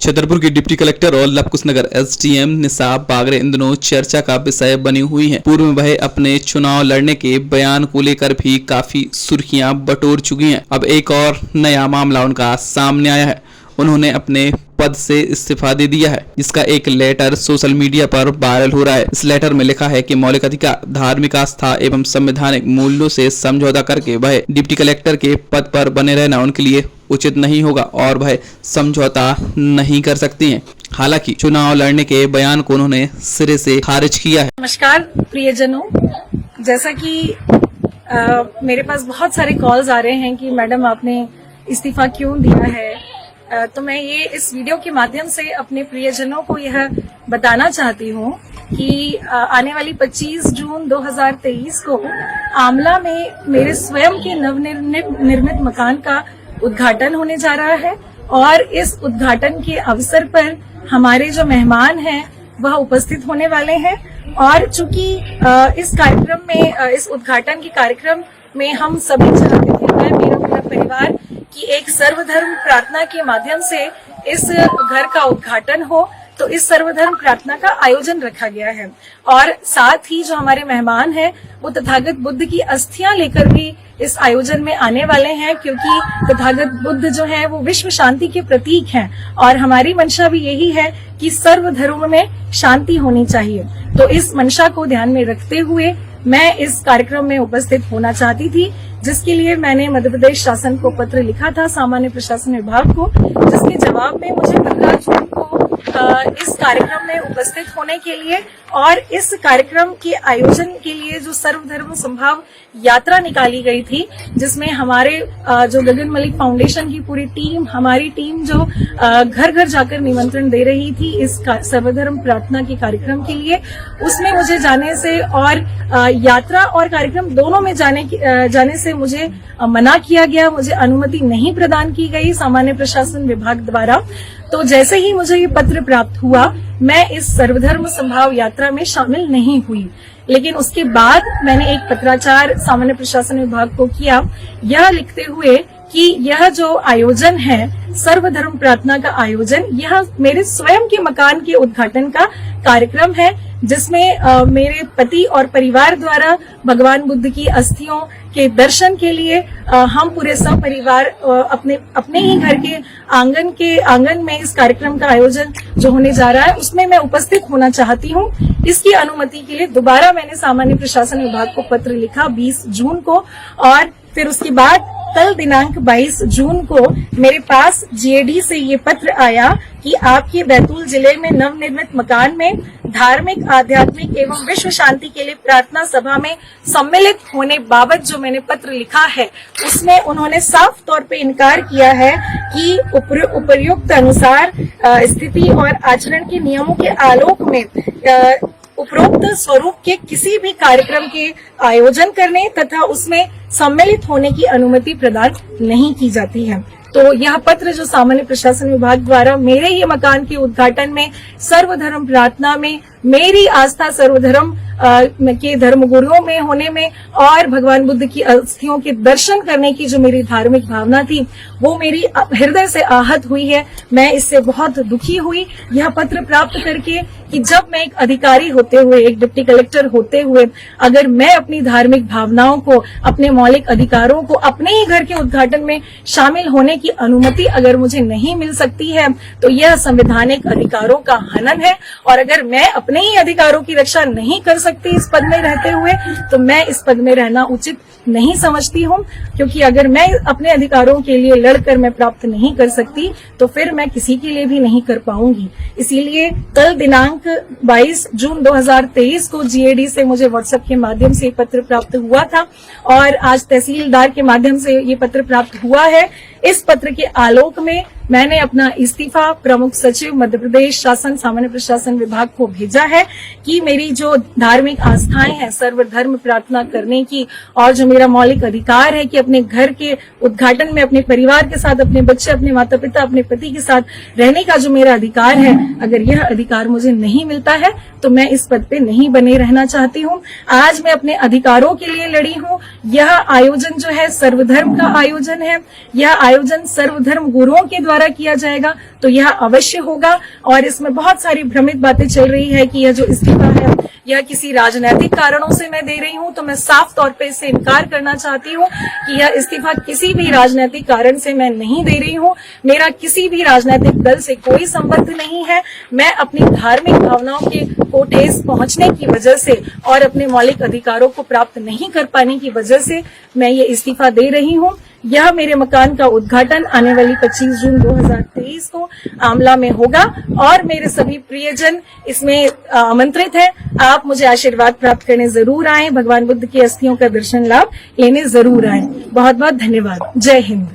छतरपुर की deputy collector और Lavkushnagar SDM निसाब Bagre इन दिनों चर्चा का विषय बनी हुई हैं। पूर्व में वह अपने चुनाव लड़ने के बयान को लेकर भी काफी सुर्खियां बटोर चुकी हैं। अब एक और नया मामला उनका सामने आया है। उन्होंने अपने पद से इस्तीफा दे दिया है, जिसका एक लेटर सोशल मीडिया पर वायरल हो रहा है। इस लेटर में लिखा है कि मौलिक अधिकार, धार्मिक आस्था एवं संवैधानिक मूल्यों से समझौता करके वह डिप्टी कलेक्टर के पद पर बने रहना उनके लिए उचित नहीं होगा और वह समझौता नहीं कर सकती हैं। हालांकि चुनाव लड़ने के बयान को उन्होंने सिरे से खारिज किया है। नमस्कार प्रियजनों, जैसा कि मेरे पास बहुत सारे कॉल्स आ रहे हैं कि मैडम आपने इस्तीफा क्यों दिया है, तो मैं ये इस वीडियो के माध्यम से अपने प्रियजनों को यह बताना चाहती हूँ कि आने वाली 25 जून 2023 को आमला में मेरे स्वयं के नवनिर्मित मकान का उद्घाटन होने जा रहा है और इस उद्घाटन के अवसर पर हमारे जो मेहमान हैं वह उपस्थित होने वाले हैं। और चूंकि इस कार्यक्रम में, इस उद्घाटन के कार्यक्रम में हम सभी चाहते थे, मैं, मेरा पूरा परिवार, कि एक सर्वधर्म प्रार्थना के माध्यम से इस घर का उद्घाटन हो, तो इस सर्वधर्म प्रार्थना का आयोजन रखा गया है। और साथ ही जो हमारे मेहमान हैं वो तथागत बुद्ध की अस्थियां लेकर भी इस आयोजन में आने वाले हैं, क्योंकि तथागत बुद्ध जो है वो विश्व शांति के प्रतीक हैं और हमारी मंशा भी यही है कि सर्वधर्म में शांति होनी चाहिए। तो इस मंशा को ध्यान में रखते हुए मैं इस कार्यक्रम में उपस्थित होना चाहती थी, जिसके लिए मैंने मध्य प्रदेश शासन को पत्र लिखा था, सामान्य प्रशासन विभाग को, जिसके जवाब में मुझे 15 जून को इस कार्यक्रम में उपस्थित होने के लिए और इस कार्यक्रम के आयोजन के लिए जो सर्वधर्म संभाव यात्रा निकाली गई थी, जिसमें हमारे जो गगन मलिक फाउंडेशन की पूरी टीम, हमारी टीम जो घर घर जाकर निमंत्रण दे रही थी इस सर्वधर्म प्रार्थना के कार्यक्रम के लिए, उसमें मुझे जाने से और यात्रा और कार्यक्रम दोनों में जाने से मुझे मना किया गया, मुझे अनुमति नहीं प्रदान की गई सामान्य प्रशासन विभाग द्वारा। तो जैसे ही मुझे ये पत्र प्राप्त हुआ, मैं इस सर्वधर्म संभाव यात्रा में शामिल नहीं हुई। लेकिन उसके बाद मैंने एक पत्राचार सामान्य प्रशासन विभाग को किया, यह लिखते हुए कि यह जो आयोजन है सर्वधर्म प्रार्थना का आयोजन, यह मेरे स्वयं के मकान के उद्घाटन का कार्यक्रम है, जिसमें मेरे पति और परिवार द्वारा भगवान बुद्ध की अस्थियों के दर्शन के लिए हम पूरे सपरिवार अपने ही घर के आंगन में इस कार्यक्रम का आयोजन जो होने जा रहा है उसमें मैं उपस्थित होना चाहती हूँ। इसकी अनुमति के लिए दोबारा मैंने सामान्य प्रशासन विभाग को पत्र लिखा 20 जून को और फिर उसके बाद कल दिनांक 22 जून को मेरे पास जीएडी से ये पत्र आया कि आपके बैतूल जिले में नवनिर्मित मकान में धार्मिक, आध्यात्मिक एवं विश्व शांति के लिए प्रार्थना सभा में सम्मिलित होने बाबत जो मैंने पत्र लिखा है, उसमें उन्होंने साफ तौर पे इनकार किया है कि उपर्युक्त अनुसार स्थिति और आचरण के नियमों के आलोक में उपरोक्त स्वरूप के किसी भी कार्यक्रम के आयोजन करने तथा उसमें सम्मिलित होने की अनुमति प्रदान नहीं की जाती है। तो यह पत्र जो सामान्य प्रशासन विभाग द्वारा मेरे ही मकान के उद्घाटन में सर्वधर्म प्रार्थना में मेरी आस्था सर्वधर्म के धर्मगुरुओं में होने में और भगवान बुद्ध की अस्थियों के दर्शन करने की जो मेरी धार्मिक भावना थी वो मेरी हृदय से आहत हुई है। मैं इससे बहुत दुखी हुई यह पत्र प्राप्त करके कि जब मैं एक अधिकारी होते हुए, एक डिप्टी कलेक्टर होते हुए, अगर मैं अपनी धार्मिक भावनाओं को, अपने मौलिक अधिकारों को अपने ही घर के उद्घाटन में शामिल होने की अनुमति अगर मुझे नहीं मिल सकती है तो यह संवैधानिक अधिकारों का हनन है। और अगर मैं अपने ही अधिकारों की रक्षा नहीं कर सकती इस पद में रहते हुए, तो मैं इस पद में रहना उचित नहीं समझती हूँ, क्योंकि अगर मैं अपने अधिकारों के लिए लड़कर मैं प्राप्त नहीं कर सकती तो फिर मैं किसी के लिए भी नहीं कर पाऊंगी। इसीलिए कल दिनांक 22 जून 2023 को जीएडी से मुझे व्हाट्सएप के माध्यम से पत्र प्राप्त हुआ था और आज तहसीलदार के माध्यम से ये पत्र प्राप्त हुआ है। इस पत्र के आलोक में मैंने अपना इस्तीफा प्रमुख सचिव मध्य प्रदेश शासन सामान्य प्रशासन विभाग को भेजा है कि मेरी जो धार्मिक आस्थाएं हैं सर्वधर्म प्रार्थना करने की और जो मेरा मौलिक अधिकार है कि अपने घर के उद्घाटन में अपने परिवार के साथ, अपने बच्चे, अपने माता पिता, अपने पति के साथ रहने का जो मेरा अधिकार है, अगर यह अधिकार मुझे नहीं मिलता है तो मैं इस पद पे नहीं बने रहना चाहती हूँ। आज मैं अपने अधिकारों के लिए लड़ी हूँ। यह आयोजन जो है सर्वधर्म का आयोजन है। यह आयोजन सर्वधर्म गुरुओं के द्वारा किया जाएगा तो यह अवश्य होगा। और इसमें बहुत सारी भ्रमित बातें चल रही है कि यह जो इस्तीफा है यह किसी राजनीतिक कारणों से मैं दे रही हूं, तो मैं साफ तौर पे इससे इनकार करना चाहती हूं कि यह इस्तीफा किसी भी राजनीतिक कारण से मैं नहीं दे रही हूं। मेरा किसी भी राजनीतिक दल से कोई संबंध नहीं है। मैं अपनी धार्मिक भावनाओं के को ठेस पहुंचने की वजह से और अपने मौलिक अधिकारों को प्राप्त नहीं कर पाने की वजह से मैं ये इस्तीफा दे रही हूं। यह मेरे मकान का उद्घाटन आने वाली 25 जून 2023 को आमला में होगा और मेरे सभी प्रियजन इसमें आमंत्रित हैं। आप मुझे आशीर्वाद प्राप्त करने जरूर आएं, भगवान बुद्ध की अस्थियों का दर्शन लाभ लेने जरूर आएं। बहुत बहुत धन्यवाद। जय हिंद।